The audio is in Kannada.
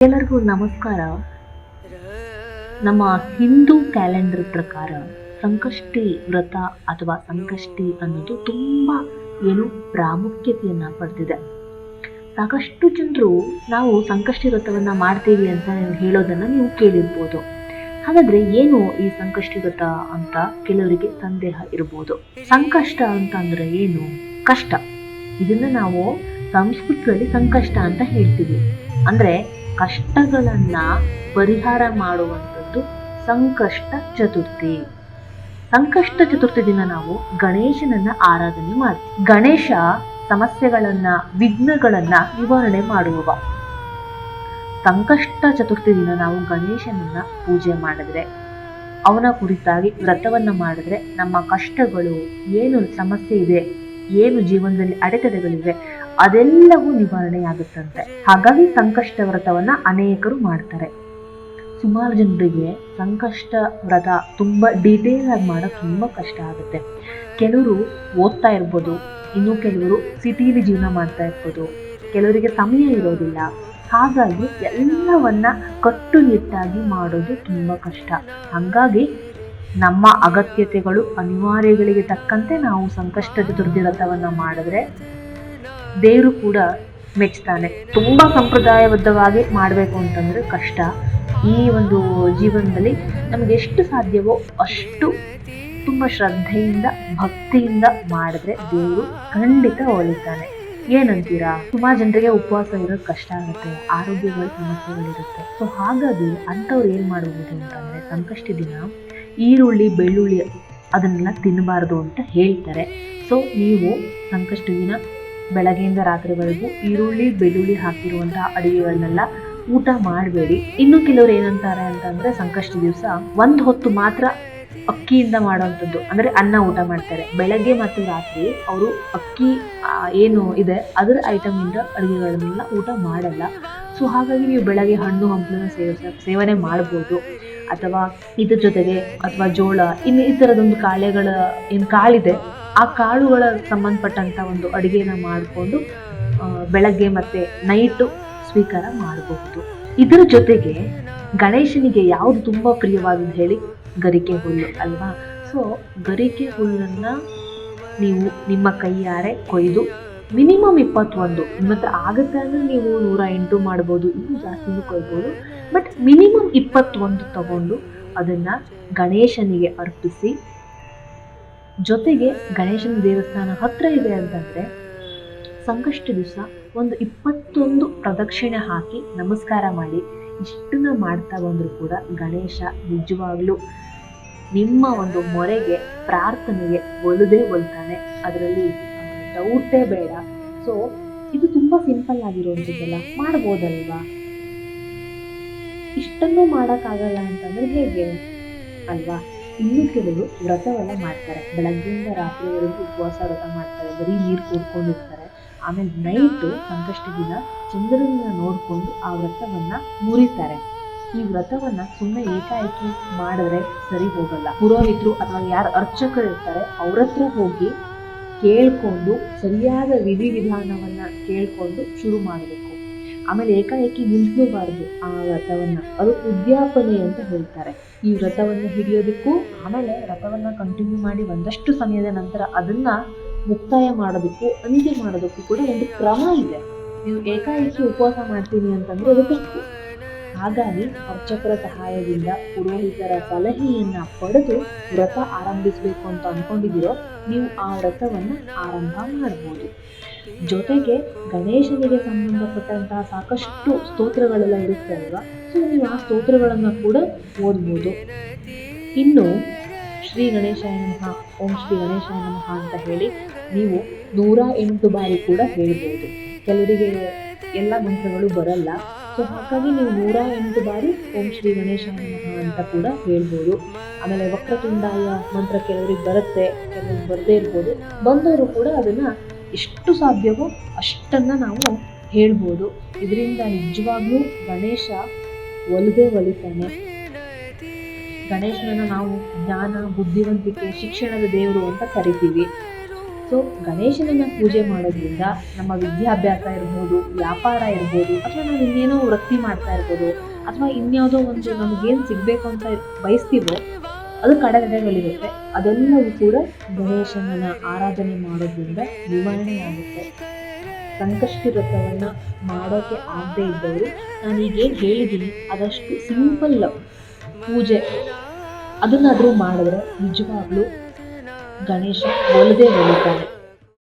ಎಲ್ಲರಿಗೂ ನಮಸ್ಕಾರ. ನಮ್ಮ ಹಿಂದೂ ಕ್ಯಾಲೆಂಡರ್ ಪ್ರಕಾರ ಸಂಕಷ್ಟಿ ವ್ರತ ಅಥವಾ ಸಂಕಷ್ಟಿ ಅನ್ನೋದು ತುಂಬಾ ಪ್ರಾಮುಖ್ಯತೆಯನ್ನ ಪಡೆದಿದೆ. ಸಾಕಷ್ಟು ಜನರು ನಾವು ಸಂಕಷ್ಟಿ ವ್ರತವನ್ನ ಮಾಡ್ತೀವಿ ಅಂತ ಹೇಳೋದನ್ನ ನೀವು ಕೇಳಿರ್ಬೋದು. ಹಾಗಾದ್ರೆ ಏನು ಈ ಸಂಕಷ್ಟಿ ವ್ರತ ಅಂತ ಕೆಲವರಿಗೆ ಸಂದೇಹ ಇರಬಹುದು. ಸಂಕಷ್ಟ ಅಂತ ಅಂದ್ರೆ ಏನು? ಕಷ್ಟ. ಇದನ್ನ ನಾವು ಸಂಸ್ಕೃತದಲ್ಲಿ ಸಂಕಷ್ಟ ಅಂತ ಹೇಳ್ತೀವಿ. ಅಂದ್ರೆ ಕಷ್ಟಗಳನ್ನ ಪರಿಹಾರ ಮಾಡುವಂಥದ್ದು ಸಂಕಷ್ಟ ಚತುರ್ಥಿ. ಸಂಕಷ್ಟ ಚತುರ್ಥಿ ದಿನ ನಾವು ಗಣೇಶನನ್ನ ಆರಾಧನೆ ಮಾಡ್ತೀವಿ. ಗಣೇಶ ಸಮಸ್ಯೆಗಳನ್ನ, ವಿಘ್ನಗಳನ್ನ ನಿವಾರಣೆ ಮಾಡುವವ. ಸಂಕಷ್ಟ ಚತುರ್ಥಿ ದಿನ ನಾವು ಗಣೇಶನನ್ನ ಪೂಜೆ ಮಾಡಿದ್ರೆ, ಅವನ ಕುರಿತಾಗಿ ವ್ರತವನ್ನ ಮಾಡಿದ್ರೆ ನಮ್ಮ ಕಷ್ಟಗಳು, ಏನು ಸಮಸ್ಯೆ ಇದೆ, ಏನು ಜೀವನದಲ್ಲಿ ಅಡೆತಡೆಗಳಿವೆ, ಅದೆಲ್ಲವೂ ನಿವಾರಣೆ ಆಗುತ್ತಂತೆ. ಹಾಗಾಗಿ ಸಂಕಷ್ಟ ವ್ರತವನ್ನ ಅನೇಕರು ಮಾಡ್ತಾರೆ. ಸುಮಾರು ಜನರಿಗೆ ಸಂಕಷ್ಟ ವ್ರತ ತುಂಬಾ ಡೀಟೇಲ್ ಆಗಿ ಮಾಡೋಕೆ ತುಂಬಾ ಕಷ್ಟ ಆಗುತ್ತೆ. ಕೆಲವರು ಓದ್ತಾ ಇರ್ಬೋದು, ಇನ್ನು ಕೆಲವರು ಸಿಟಿಲಿ ಜೀವನ ಮಾಡ್ತಾ ಇರ್ಬೋದು, ಕೆಲವರಿಗೆ ಸಮಯ ಇರೋದಿಲ್ಲ. ಹಾಗಾಗಿ ಎಲ್ಲವನ್ನ ಕಟ್ಟುನಿಟ್ಟಾಗಿ ಮಾಡೋದು ತುಂಬಾ ಕಷ್ಟ. ಹಾಗಾಗಿ ನಮ್ಮ ಅಗತ್ಯತೆಗಳು, ಅನಿವಾರ್ಯಗಳಿಗೆ ತಕ್ಕಂತೆ ನಾವು ಸಂಕಷ್ಟ ಚತುರ್ಥಿ ವ್ರತವನ್ನ ಮಾಡಿದ್ರೆ ದೇವರು ಕೂಡ ಮೆಚ್ತಾನೆ. ತುಂಬಾ ಸಂಪ್ರದಾಯಬದ್ಧವಾಗಿ ಮಾಡಬೇಕು ಅಂತಂದ್ರೆ ಕಷ್ಟ. ಈ ಒಂದು ಜೀವನದಲ್ಲಿ ನಮ್ಗೆ ಎಷ್ಟು ಸಾಧ್ಯವೋ ಅಷ್ಟು ತುಂಬಾ ಶ್ರದ್ಧೆಯಿಂದ, ಭಕ್ತಿಯಿಂದ ಮಾಡಿದ್ರೆ ದೇವರು ಖಂಡಿತ ಒಲಿತಾನೆ. ಏನಂತೀರಾ? ಸುಮಾರು ಜನರಿಗೆ ಉಪವಾಸ ಇರೋದು ಕಷ್ಟ ಆಗುತ್ತೆ, ಆರೋಗ್ಯಗಳ ಸಮಸ್ಯೆಗಳಿರುತ್ತೆ. ಸೊ ಹಾಗಾಗಿ ಅಂಥವ್ರು ಏನ್ ಮಾಡಬಹುದು ಅಂತಂದ್ರೆ ಸಂಕಷ್ಟಿ ದಿನ ಈರುಳ್ಳಿ, ಬೆಳ್ಳುಳ್ಳಿ ಅದನ್ನೆಲ್ಲ ತಿನ್ನಬಾರ್ದು ಅಂತ ಹೇಳ್ತಾರೆ. ಸೊ ನೀವು ಸಂಕಷ್ಟಿ ದಿನ ಬೆಳಗ್ಗೆಯಿಂದ ರಾತ್ರಿವರೆಗೂ ಈರುಳ್ಳಿ, ಬೆಳ್ಳುಳ್ಳಿ ಹಾಕಿರುವಂತಹ ಅಡುಗೆಗಳನ್ನೆಲ್ಲ ಊಟ ಮಾಡಬೇಡಿ. ಇನ್ನು ಕೆಲವರು ಏನಂತಾರೆ ಅಂತಂದ್ರೆ ಸಂಕಷ್ಟಿ ದಿವಸ ಒಂದ್ ಹೊತ್ತು ಮಾತ್ರ ಅಕ್ಕಿಯಿಂದ ಮಾಡುವಂಥದ್ದು, ಅಂದ್ರೆ ಅನ್ನ ಊಟ ಮಾಡ್ತಾರೆ. ಬೆಳಗ್ಗೆ ಮತ್ತು ರಾತ್ರಿ ಅವರು ಅಕ್ಕಿ ಏನು ಇದೆ ಅದರ ಐಟಮ್ ಇಂದ ಅಡುಗೆಗಳನ್ನೆಲ್ಲ ಊಟ ಮಾಡಲ್ಲ. ಸೊ ಹಾಗಾಗಿ ನೀವು ಬೆಳಗ್ಗೆ ಹಣ್ಣು ಹಂಪಲನ್ನ ಸೇವನೆ ಮಾಡ್ಬೋದು. ಅಥವಾ ಇದ್ರ ಜೊತೆಗೆ ಅಥವಾ ಜೋಳ, ಇನ್ನು ಈ ಥರದೊಂದು ಕಾಳೆಗಳ ಏನು ಕಾಳಿದೆ ಆ ಕಾಳುಗಳ ಸಂಬಂಧಪಟ್ಟಂತ ಒಂದು ಅಡುಗೆನ ಮಾಡಿಕೊಂಡು ಬೆಳಗ್ಗೆ ಮತ್ತೆ ನೈಟು ಸ್ವೀಕಾರ ಮಾಡಬಹುದು. ಇದರ ಜೊತೆಗೆ ಗಣೇಶನಿಗೆ ಯಾವುದು ತುಂಬಾ ಪ್ರಿಯವಾದದ್ದು ಹೇಳಿ? ಗರಿಕೆ ಹುಲ್ಲು ಅಲ್ವಾ? ಸೊ ಗರಿಕೆ ಹುಲ್ಲನ್ನ ನೀವು ನಿಮ್ಮ ಕೈಯಾರೆ ಕೊಯ್ದು ಮಿನಿಮಮ್ 21, ನಿಮ್ಮ ಹತ್ರ ಆಗುತ್ತೆ ಅಂದ್ರೆ ನೀವು 108 ಮಾಡ್ಬೋದು, ಇನ್ನೂ ಜಾಸ್ತಿನೂ ಕೊಯ್ಬೋದು. ಬಟ್ ಮಿನಿಮಮ್ 21 ತಗೊಂಡು ಅದನ್ನ ಗಣೇಶನಿಗೆ ಅರ್ಪಿಸಿ, ಜೊತೆಗೆ ಗಣೇಶನ ದೇವಸ್ಥಾನ ಹತ್ರ ಇದೆ ಅಂತಂದ್ರೆ ಸಂಕಷ್ಟಿ ದಿವಸ ಒಂದು 21 ಪ್ರದಕ್ಷಿಣೆ ಹಾಕಿ ನಮಸ್ಕಾರ ಮಾಡಿ. ಇಷ್ಟನ್ನ ಮಾಡ್ತಾ ಬಂದ್ರು ಕೂಡ ಗಣೇಶ ನಿಜವಾಗ್ಲೂ ನಿಮ್ಮ ಒಂದು ಮೊರೆಗೆ, ಪ್ರಾರ್ಥನೆಗೆ ಒಲ್ತಾನೆ. ಅದರಲ್ಲಿ ಡೌಟೇ ಬೇಡ. ಸೊ ಇದು ತುಂಬಾ ಸಿಂಪಲ್ ಆಗಿರುವಂಥದ್ದೆಲ್ಲ ಮಾಡ್ಬೋದಲ್ವಾ? ಇಷ್ಟನ್ನು ಮಾಡೋಕ್ಕಾಗಲ್ಲ ಅಂತಂದ್ರೆ ಹೇಗೆ ಅಲ್ವಾ? ಇನ್ನು ಕೆಲವರು ವ್ರತವೆಲ್ಲ ಮಾಡ್ತಾರೆ, ಬೆಳಗ್ಗೆಯಿಂದ ರಾತ್ರಿವರೆಗೂ ಉಪವಾಸ ವ್ರತ ಮಾಡ್ತಾರೆ, ಬರೀ ನೀರು ಕುಡ್ಕೊಂಡಿರ್ತಾರೆ. ಆಮೇಲೆ ನೈಟು ಸಂಕಷ್ಟಿ ದಿನ ಚಂದ್ರನ ನೋಡ್ಕೊಂಡು ಆ ವ್ರತವನ್ನ ಮುರಿತಾರೆ. ಈ ವ್ರತವನ್ನ ಸುಮ್ಮನೆ ಏಕಾಏಕಿ ಮಾಡಿದ್ರೆ ಸರಿ ಹೋಗಲ್ಲ. ಪುರೋಹಿತರು ಅಥವಾ ಯಾರು ಅರ್ಚಕರು ಇರ್ತಾರೆ ಅವ್ರ ಹತ್ರ ಹೋಗಿ ಕೇಳ್ಕೊಂಡು ಸರಿಯಾದ ವಿಧಿವಿಧಾನವನ್ನ ಕೇಳ್ಕೊಂಡು ಶುರು ಮಾಡಬೇಕು. ಆಮೇಲೆ ಏಕಾಏಕಿ ನಿಲ್ಲಿಸಬಾರ್ದು ಆ ವ್ರತವನ್ನ. ಅದು ಉದ್ಯಾಪನೆ ಅಂತ ಹೇಳ್ತಾರೆ. ಈ ವ್ರತವನ್ನ ಹಿಡಿಯೋದಕ್ಕೂ ಆಮೇಲೆ ವ್ರತವನ್ನ ಕಂಟಿನ್ಯೂ ಮಾಡಿ ಒಂದಷ್ಟು ಸಮಯದ ನಂತರ ಅದನ್ನ ಮುಕ್ತಾಯ ಮಾಡೋದಕ್ಕೂ, ಅಂತ್ಯ ಮಾಡೋದಕ್ಕೂ ಕೂಡ ಒಂದು ಕ್ರಮ ಇದೆ. ನೀವು ಏಕಾಏಕಿ ಉಪವಾಸ ಮಾಡ್ತೀನಿ ಅಂತಂದ್ರೆ ಅದು ತಪ್ಪು. ಹಾಗಾಗಿ ಅರ್ಚಕರ ಸಹಾಯದಿಂದ, ಪುರೋಹಿತರ ಸಲಹೆಯನ್ನ ಪಡೆದು ವ್ರತ ಆರಂಭಿಸಬೇಕು ಅಂತ ಅನ್ಕೊಂಡಿದ್ದೀರೋ ನೀವು ಆ ವ್ರತವನ್ನ ಆರಂಭ ಮಾಡ್ಬೋದು. ಜೊತೆಗೆ ಗಣೇಶನಿಗೆ ಸಂಬಂಧಪಟ್ಟಂತಹ ಸಾಕಷ್ಟು ಸ್ತೋತ್ರಗಳೆಲ್ಲ ಇರುತ್ತೆ ಅಲ್ವಾ? ಸೊ ನೀವು ಆ ಸ್ತೋತ್ರಗಳನ್ನ ಕೂಡ ಓದ್ಬೋದು. ಇನ್ನು ಶ್ರೀ ಗಣೇಶಾಯ ನಮಃ, ಓಂ ಶ್ರೀ ಗಣೇಶಾಯ ನಮಃ ಅಂತ ಹೇಳಿ ನೀವು 108 ಬಾರಿ ಕೂಡ ಹೇಳ್ಬೋದು. ಕೆಲವರಿಗೆ ಎಲ್ಲ ಮಂತ್ರಗಳು ಬರಲ್ಲ. ಸೊ ಹಾಗಾಗಿ ನೀವು 108 ಬಾರಿ ಓಂ ಶ್ರೀ ಗಣೇಶಾಯ ನಮಃ ಅಂತ ಕೂಡ ಹೇಳ್ಬೋದು. ಆಮೇಲೆ ವಕ್ರತುಂಡಾಯ ಮಂತ್ರ ಕೆಲವರಿಗೆ ಬರುತ್ತೆ, ಕೆಲವರಿಗೆ ಬರದೇ ಇರ್ಬೋದು. ಬಂದವರು ಕೂಡ ಅದನ್ನ ಎಷ್ಟು ಸಾಧ್ಯವೋ ಅಷ್ಟನ್ನ ನಾವು ಹೇಳ್ಬೋದು. ಇದರಿಂದ ನಿಜವಾಗ್ಲೂ ಗಣೇಶ ಒಲಿತಾನೆ. ಗಣೇಶನನ್ನ ನಾವು ಜ್ಞಾನ, ಬುದ್ಧಿವಂತಿಕೆ, ಶಿಕ್ಷಣದ ದೇವರು ಅಂತ ಕರಿತೀವಿ. ಸೊ ಗಣೇಶನನ್ನ ಪೂಜೆ ಮಾಡೋದ್ರಿಂದ ನಮ್ಮ ವಿದ್ಯಾಭ್ಯಾಸ ಇರ್ಬೋದು, ವ್ಯಾಪಾರ ಇರ್ಬೋದು, ಅಥವಾ ನಾವು ಇನ್ನೇನೋ ವೃತ್ತಿ ಮಾಡ್ತಾ ಇರ್ಬೋದು, ಅಥವಾ ಇನ್ಯಾವುದೋ ಒಂದು ನಮಗೇನು ಸಿಗಬೇಕು ಅಂತ ಬಯಸ್ತೀವೋ ಅದು ಕಡೆಗಳಿರುತ್ತೆ. ಅದೆಲ್ಲವೂ ಕೂಡ ಗಣೇಶನನ್ನ ಆರಾಧನೆ ಮಾಡೋದ್ರಿಂದ ನಿವಾರಣೆ ಆಗುತ್ತೆ. ಸಂಕಷ್ಟಿ ವ್ರತವನ್ನು ಮಾಡೋಕ್ಕೆ ಆಗದೆ ಇದ್ದವರು ನಾನು ಈಗೇನು ಹೇಳಿದ್ದೀನಿ ಅದಷ್ಟು ಸಿಂಪಲ್ ಪೂಜೆ ಅದನ್ನಾದರೂ ಮಾಡಿದ್ರೆ ನಿಜವಾಗ್ಲೂ ಗಣೇಶ ಒಲಿದೇ ಒಲಿತಾನೆ.